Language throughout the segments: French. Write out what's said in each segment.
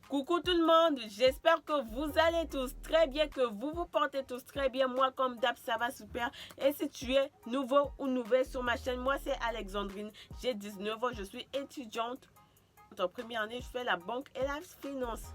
Coucou tout le monde, j'espère que vous allez tous très bien, que vous vous portez tous très bien. Moi comme d'hab ça va super. Et si tu es nouveau ou nouvelle sur ma chaîne, moi c'est Alexandrine, j'ai 19 ans, je suis étudiante. En première année, je fais la banque et la finance.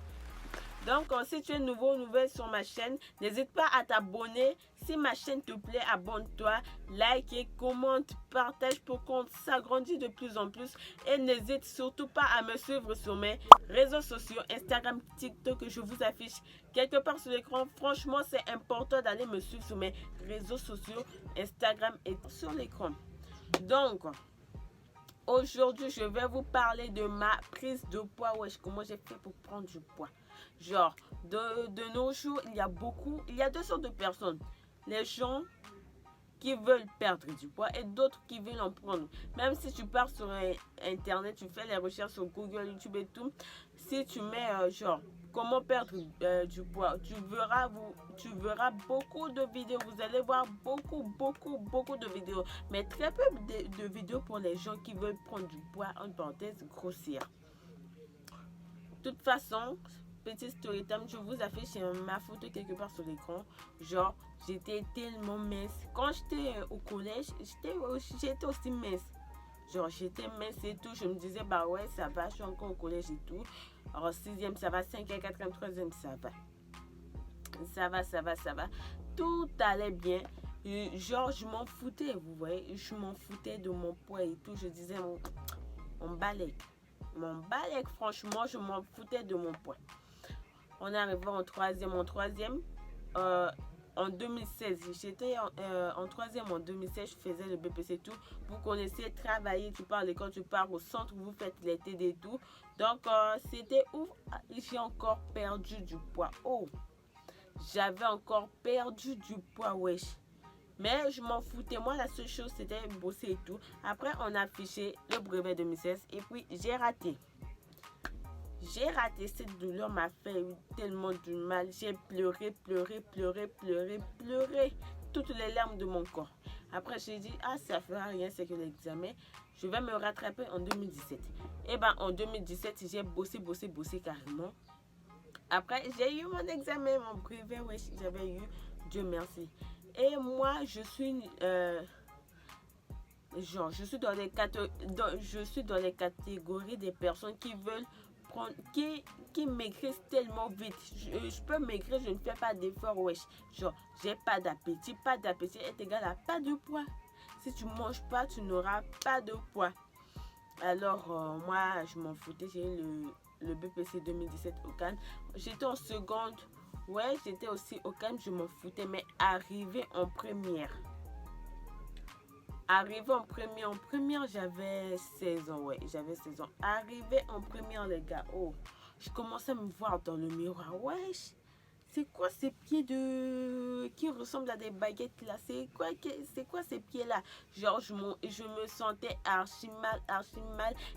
Donc, si tu es nouveau ou nouvelle sur ma chaîne, n'hésite pas à t'abonner. Si ma chaîne te plaît, abonne-toi, like et commente, partage pour qu'on s'agrandisse de plus en plus. Et n'hésite surtout pas à me suivre sur mes réseaux sociaux, Instagram, TikTok, que je vous affiche quelque part sur l'écran. Franchement, c'est important d'aller me suivre sur mes réseaux sociaux, Instagram et sur l'écran. Donc, aujourd'hui, je vais vous parler de ma prise de poids. Wesh, comment j'ai fait pour prendre du poids. Genre, de nos jours, il y a deux sortes de personnes. Les gens qui veulent perdre du poids et d'autres qui veulent en prendre. Même si tu pars sur Internet, tu fais les recherches sur Google, YouTube et tout, si tu mets genre comment perdre du poids, tu verras beaucoup de vidéos. Vous allez voir beaucoup de vidéos. Mais très peu de vidéos pour les gens qui veulent prendre du poids, en parenthèse, grossir. De toute façon, petit story time, je vous affiche ma photo quelque part sur l'écran. Genre, j'étais tellement mince. Quand j'étais au collège, j'étais aussi mince. Genre, j'étais mince et tout. Je me disais, bah ouais, ça va, je suis encore au collège et tout. Alors, 6e, ça va, 5e, 4e, 3e, ça va. Ça va. Tout allait bien. Et genre, je m'en foutais, vous voyez. Je m'en foutais de mon poids et tout. Je disais, on balai. Franchement, je m'en foutais de mon poids. On est arrivé en troisième, en 2016. J'étais en troisième en 2016, je faisais le BPC et tout. Vous connaissez, travailler, tu pars à l'école, tu pars au centre, vous faites les TD et tout. Donc, c'était ouf. J'ai encore perdu du poids. Oh, j'avais encore perdu du poids, wesh. Mais je m'en foutais. Moi, la seule chose, c'était bosser et tout. Après, on a affiché le brevet 2016 et puis j'ai raté. Cette douleur m'a fait tellement du mal. J'ai pleuré. Toutes les larmes de mon corps. Après, j'ai dit, ah, ça fera rien, c'est que l'examen. Je vais me rattraper en 2017. Et ben, en 2017, j'ai bossé carrément. Après, j'ai eu mon examen, mon brevet, ouais, j'avais eu, Dieu merci. Et moi, je suis je suis dans les catégories des personnes qui veulent prendre, qui maigrissent tellement vite. Je peux maigrir, je ne fais pas d'effort, wesh. Genre, j'ai pas d'appétit est égal à pas de poids. Si tu manges pas, tu n'auras pas de poids. Alors, moi, je m'en foutais, j'ai eu le BPC 2017 au Cannes. J'étais en seconde, ouais, j'étais aussi au Cannes, je m'en foutais, mais arrivé en première, j'avais 16 ans, ouais, j'avais 16 ans. Arrivé en première, les gars, oh, je commençais à me voir dans le miroir, wesh. C'est quoi ces pieds qui ressemblent à des baguettes là? C'est quoi ces pieds là? Genre, je me sentais archi mal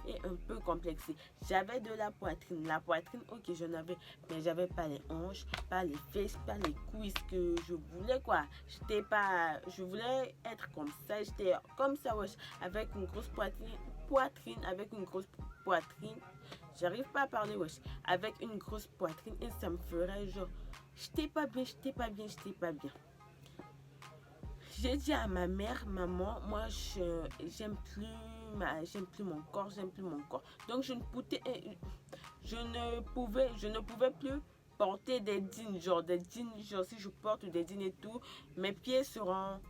et un peu complexée. J'avais de la poitrine. La poitrine, ok, j'en avais, mais j'avais pas les hanches, pas les fesses, pas les cuisses que je voulais, quoi. Je voulais être comme ça. J'étais comme ça, wesh, avec une grosse avec une grosse poitrine. J'arrive pas à parler, wesh. Avec une grosse poitrine et ça me ferait genre. J'étais pas bien. J'ai dit à ma mère, maman, moi j'aime plus mon corps. Donc je ne pouvais plus porter des jeans, genre si je porte des jeans et tout, mes pieds seront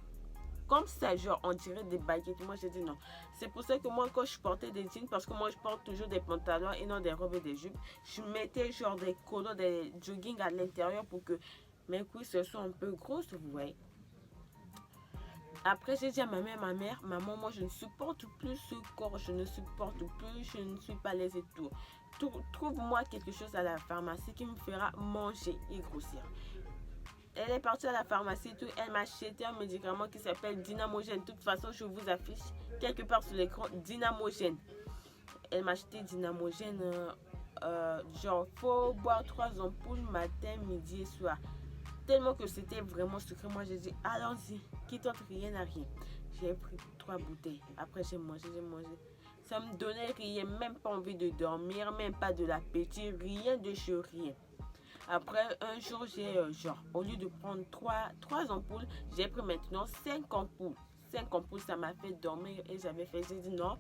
comme ça, genre on dirait des baguettes. Moi j'ai dit non. C'est pour ça que moi quand je portais des jeans, parce que moi je porte toujours des pantalons et non des robes et des jupes, je mettais genre des colos, des jogging à l'intérieur pour que mes cuisses soient un peu grosses, vous voyez. Après j'ai dit à ma mère, maman, moi je ne supporte plus ce corps, je ne suis pas à l'aise et tout. Trouve-moi quelque chose à la pharmacie qui me fera manger et grossir. Elle est partie à la pharmacie et tout. Elle m'a acheté un médicament qui s'appelle Dynamogène. De toute façon, je vous affiche quelque part sur l'écran Dynamogène. Elle m'a acheté Dynamogène. Genre, faut boire 3 ampoules matin, midi et soir. Tellement que c'était vraiment sucré. Moi, j'ai dit, allons-y, qui tente rien à rien. J'ai pris 3 bouteilles. Après, j'ai mangé. Ça me donnait rien, même pas envie de dormir, même pas de l'appétit, rien de chez rien. Après, un jour, j'ai, au lieu de prendre 3 ampoules, j'ai pris maintenant 5 ampoules. 5 ampoules, ça m'a fait dormir et j'ai dit non,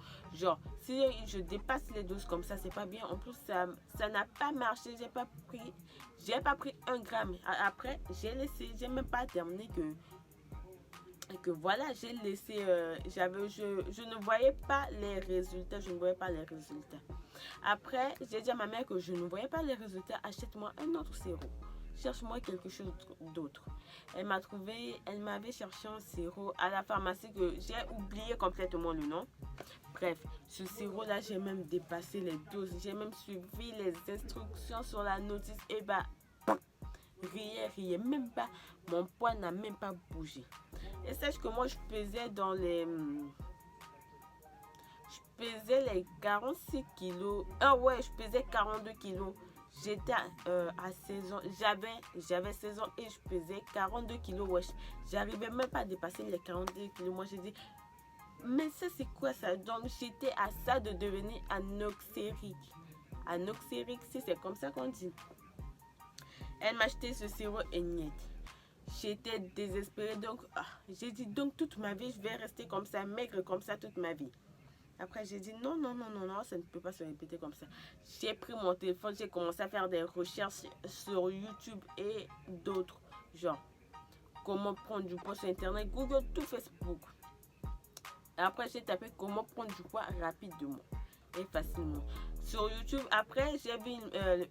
si je dépasse les doses comme ça, c'est pas bien. En plus, ça n'a pas marché, j'ai pas pris 1 gramme. Après, j'ai laissé, j'ai même pas terminé que voilà, j'ai laissé, je ne voyais pas les résultats, Après, j'ai dit à ma mère que je ne voyais pas les résultats, achète-moi un autre sirop, cherche-moi quelque chose d'autre. Elle m'avait cherché un sirop à la pharmacie que j'ai oublié complètement le nom. Bref, ce sirop-là, j'ai même dépassé les doses, j'ai même suivi les instructions sur la notice et rien, même pas, mon poids n'a même pas bougé. Et sache que moi, je pesais les 46 kilos. Ah ouais, je pesais 42 kilos. J'étais à 16 ans. J'avais 16 ans et je pesais 42 kilos. Wesh, j'arrivais même pas à dépasser les 42 kilos. Moi, j'ai dit, mais ça, c'est quoi ça? Donc, j'étais à ça de devenir anoxérique. Anoxérique, c'est comme ça qu'on dit. Elle m'a acheté ce sirop et niet. J'étais désespérée, donc j'ai dit donc toute ma vie, je vais rester comme ça, maigre comme ça toute ma vie. Après, j'ai dit non, ça ne peut pas se répéter comme ça. J'ai pris mon téléphone, j'ai commencé à faire des recherches sur YouTube et d'autres, comment prendre du poids sur Internet, Google, tout Facebook. Après, j'ai tapé comment prendre du poids rapidement et facilement. Sur YouTube, après, j'ai vu,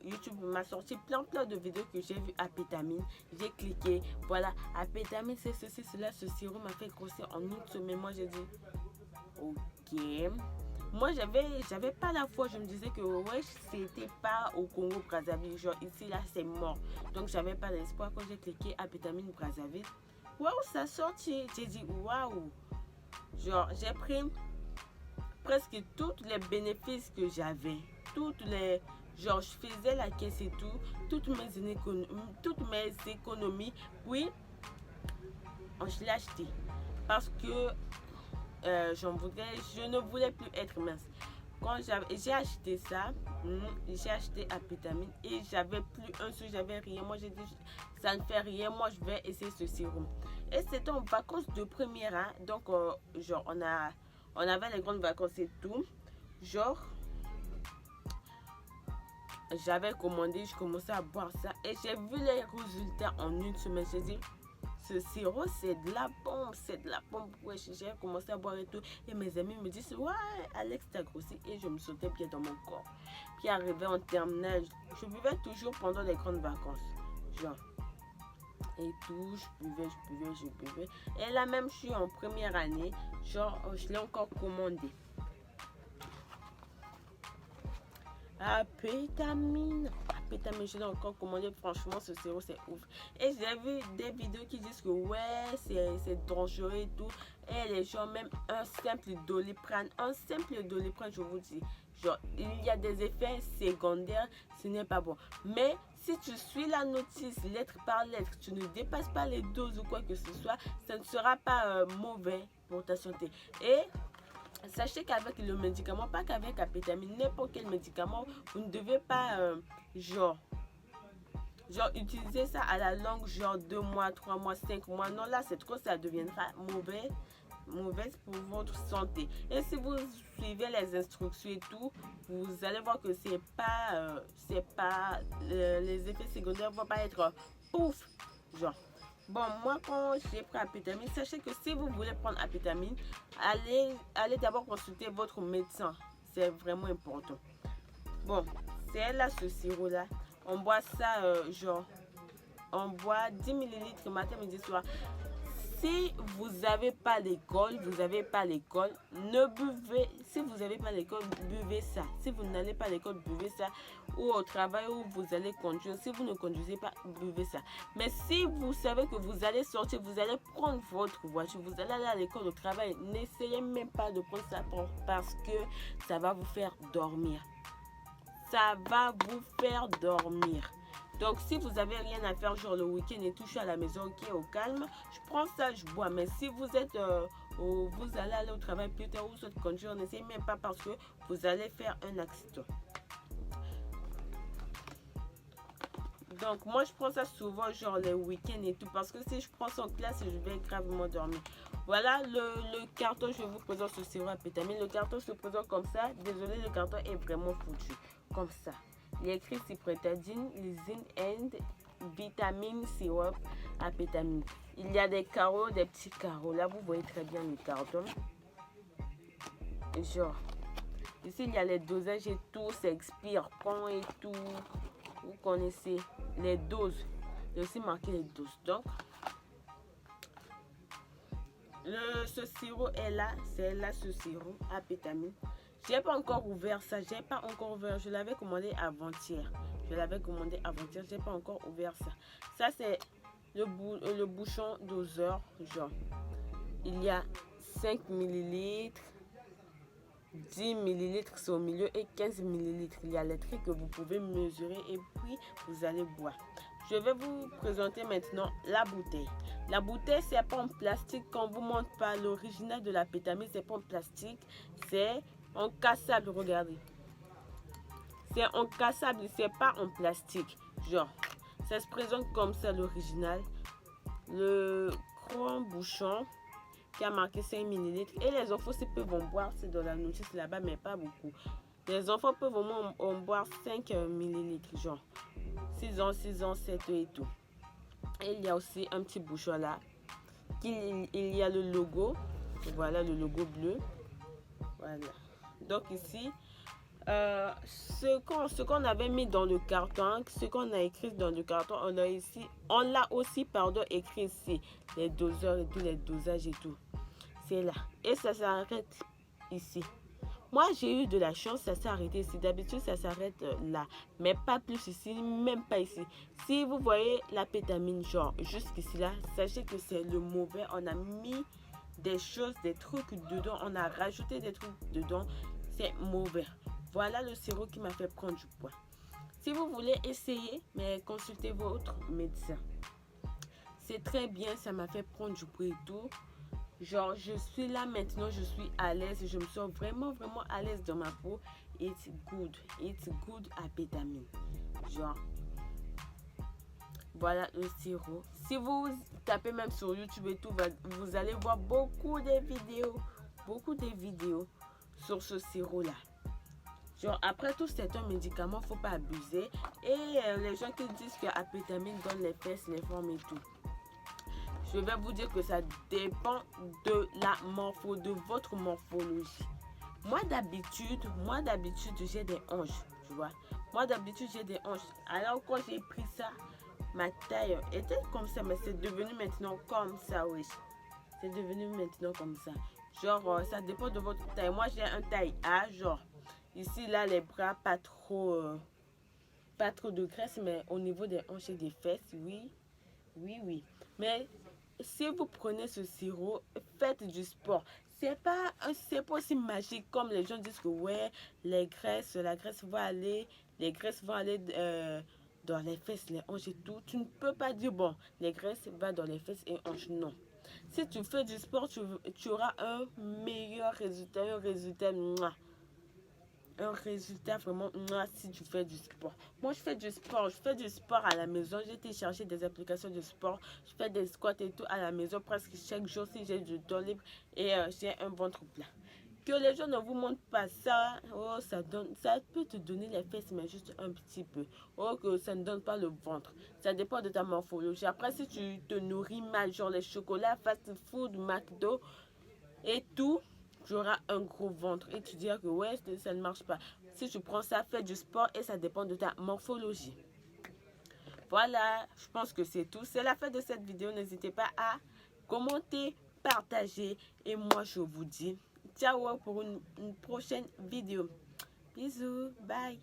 YouTube m'a sorti plein de vidéos que j'ai vu à Pétamine. J'ai cliqué, voilà, à Pétamine, c'est ceci, cela, ce sirop m'a fait grossir en une semaine. Moi, j'ai dit, ok. Moi, j'avais pas la foi. Je me disais que, ouais, c'était pas au Congo Brazzaville. Ici, là, c'est mort. Donc, j'avais pas d'espoir. Quand j'ai cliqué à Pétamine Brazzaville, waouh, ça sortit. J'ai dit, waouh. J'ai pris presque tous les bénéfices que j'avais, je faisais la caisse et tout, toutes mes économies, puis je l'ai acheté parce que je ne voulais plus être mince. Quand j'ai acheté ça, j'ai acheté à Pétamine et j'avais plus un sou, j'avais rien. Moi, j'ai dit, ça ne fait rien, moi, je vais essayer ce sérum. Et c'était en vacances de première, hein, donc on avait les grandes vacances et tout. J'avais commandé, je commençais à boire ça et j'ai vu les résultats en une semaine. J'ai dit, ce sirop, c'est de la bombe, Ouais, j'ai commencé à boire et tout. Et mes amis me disent, ouais, Alex, t'as grossi. Et je me sentais bien dans mon corps. Puis arrivé en terminale, je buvais toujours pendant les grandes vacances. Et tout, je buvais. Et là même, je suis en première année, je l'ai encore commandé. Pétamine, je l'ai encore commandé. Franchement, ce sirop, c'est ouf. Et j'ai vu des vidéos qui disent que ouais, c'est dangereux et tout. Et les gens, même un simple Doliprane, je vous dis, il y a des effets secondaires, ce n'est pas bon. Mais si tu suis la notice lettre par lettre, tu ne dépasses pas les doses ou quoi que ce soit, ça ne sera pas mauvais pour ta santé. Et sachez qu'avec le médicament, pas qu'avec la pétamine, n'importe quel médicament, vous ne devez pas utiliser ça à la longue, 2 mois, 3 mois, 5 mois. Non, là, c'est trop, ça deviendra mauvaise pour votre santé. Et si vous suivez les instructions et tout, vous allez voir que les effets secondaires vont pas être pouf, Bon, moi, quand j'ai pris apétamine, sachez que si vous voulez prendre apétamine, allez d'abord consulter votre médecin. C'est vraiment important. Bon, c'est là ce sirop-là. On boit ça, on boit 10 ml matin, midi, soir. Si vous n'avez pas l'école, ne buvez. Si vous n'avez pas l'école, buvez ça. Si vous n'allez pas à l'école, buvez ça. Ou au travail où vous allez conduire. Si vous ne conduisez pas, buvez ça. Mais si vous savez que vous allez sortir, vous allez prendre votre voiture, vous allez aller à l'école, au travail, n'essayez même pas de prendre ça parce que ça va vous faire dormir. Ça va vous faire dormir. Donc, si vous avez rien à faire, le week-end et tout, je suis à la maison, ok, au calme, je prends ça, je bois. Mais si vous êtes ou vous allez aller au travail plus tard, ou soit conduire, n'essayez même pas parce que vous allez faire un accident. Donc moi je prends ça souvent genre les week-ends et tout, parce que si je prends ça en classe, je vais gravement dormir. Voilà le carton, je vous présente ce sirop à pétamine. Le carton se présente comme ça. Désolé, le carton est vraiment foutu. Comme ça. Il y a écrit cyprétadine, lysine and vitamine sirop à pétamine. Il y a des carreaux, des petits carreaux. Là, vous voyez très bien le carton. Genre, ici, il y a les dosages et tout. Ça expire quand et tout. Vous connaissez les doses. Il y a aussi marqué les doses. Donc, ce sirop est là. C'est là ce sirop à pétamine. J'ai pas encore ouvert ça. J'ai pas encore ouvert. Je l'avais commandé avant-hier. J'ai pas encore ouvert ça. Ça, c'est le bouchon doseur. Genre, il y a 5 ml. 10 ml c'est au milieu et 15 ml. Il y a les trucs que vous pouvez mesurer et puis vous allez boire. Je vais vous présenter maintenant la bouteille. La bouteille, c'est pas en plastique. Quand vous montre pas l'original de la pétamine, c'est pas en plastique. C'est en cassable, regardez. C'est en cassable, c'est pas en plastique. Genre, ça se présente comme ça l'original. Le grand bouchon qui a marqué 5 ml. Et les enfants aussi peuvent en boire, c'est dans la notice là-bas, mais pas beaucoup. Les enfants peuvent vraiment en boire 5 ml, genre 6 ans, 7 et tout. Et il y a aussi un petit bouchon là. Il y a le logo. Voilà le logo bleu. Voilà. Donc ici, ce qu'on avait mis dans le carton, ce qu'on a écrit dans le carton, on l'a aussi écrit ici. Les doseurs et tous les dosages et tout. C'est là. Et ça s'arrête ici. Moi, j'ai eu de la chance, ça s'est arrêté ici. D'habitude, ça s'arrête là. Mais pas plus ici, même pas ici. Si vous voyez la pétamine, genre, jusqu'ici là, sachez que c'est le mauvais. On a mis des choses, des trucs dedans. On a rajouté des trucs dedans. C'est mauvais. Voilà le sirop qui m'a fait prendre du poids. Si vous voulez essayer, mais consultez votre médecin. C'est très bien, ça m'a fait prendre du poids et tout. Genre, je suis là maintenant, je suis à l'aise, je me sens vraiment à l'aise dans ma peau. It's good à pétamine. Genre, voilà le sirop. Si vous tapez même sur YouTube et tout, vous allez voir beaucoup de vidéos sur ce sirop là. Genre, après tout, c'est un médicament, faut pas abuser. Et les gens qui disent que la pétamine donne les fesses, les formes et tout. Je vais vous dire que ça dépend de votre morphologie. Moi d'habitude, j'ai des hanches, tu vois. Moi d'habitude, j'ai des hanches. Alors quand j'ai pris ça, ma taille était comme ça, mais c'est devenu maintenant comme ça, oui. C'est devenu maintenant comme ça. Genre, ça dépend de votre taille. Moi, j'ai un taille A, genre. Ici, là, les bras, pas trop de graisse, mais au niveau des hanches et des fesses, oui. Mais si vous prenez ce sirop, faites du sport. C'est pas aussi magique comme les gens disent que ouais, la graisse va aller dans les fesses, les hanches et tout. Tu ne peux pas dire bon, les graisses vont dans les fesses et hanches, non. Si tu fais du sport, tu auras un meilleur résultat, un résultat vraiment si tu fais du sport. Moi, je fais du sport à la maison. J'ai téléchargé des applications de sport. Je fais des squats et tout à la maison presque chaque jour si j'ai du temps libre et j'ai un ventre plat. Que les gens ne vous montrent pas ça, ça peut te donner les fesses, mais juste un petit peu. Que ça ne donne pas le ventre. Ça dépend de ta morphologie. Après, si tu te nourris mal, genre les chocolats, fast food, McDo et tout, tu auras un gros ventre et tu diras que ouais, ça ne marche pas. Si tu prends ça, fais du sport et ça dépend de ta morphologie. Voilà, je pense que c'est tout. C'est la fin de cette vidéo. N'hésitez pas à commenter, partager et moi je vous dis ciao pour une prochaine vidéo. Bisous, bye.